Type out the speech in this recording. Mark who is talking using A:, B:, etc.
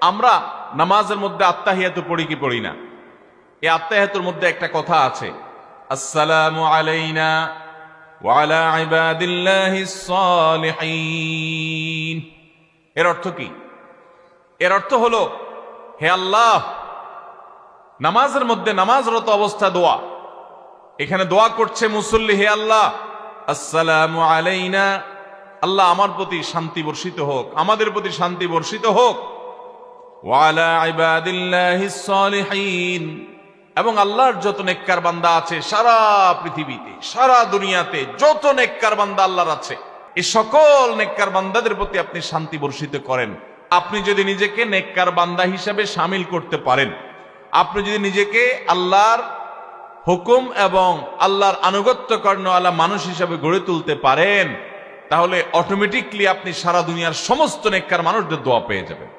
A: আমরা নামাজের মধ্যে আত্তাহিয়াতু পড়ি কি পড়ি না? এই আত্তাহিয়াতুর মধ্যে একটা কথা আছে, আসসালামু আলাইনা ওয়া আলা ইবাদিল্লাহিস সালিহিন। এর অর্থ কি? এর অর্থ হলো, হে আল্লাহ, নামাজের মধ্যে নামাজরত অবস্থা দোয়া, এখানে দোয়া করছে মুসল্লি, হে আল্লাহ আসসালামু আলাইনা, আল্লাহ আমার প্রতি শান্তি বর্ষিত হোক, আমাদের প্রতি শান্তি বর্ষিত হোক, ওয়া আলা ইবাদিল্লাহিস সালিহিন, এবং আল্লাহর যত নেককার বান্দা আছে সারা পৃথিবীতে, সারা দুনিয়াতে যত নেককার বান্দা আল্লাহর আছে, এই সকল নেককার বান্দাদের প্রতি আপনি শান্তি বর্ষিত করেন। আপনি যদি নিজেকে নেককার বান্দা হিসাবে শামিল করতে পারেন, আপনি যদি নিজেকে আল্লাহর হুকুম এবং আল্লাহর আনুগত্য কর্ণওয়ালা মানুষ হিসাবে গড়ে তুলতে পারেন, তাহলে অটোমেটিকলি আপনি সারা দুনিয়ার সমস্ত নেককার মানুষদের দোয়া পেয়ে যাবেন।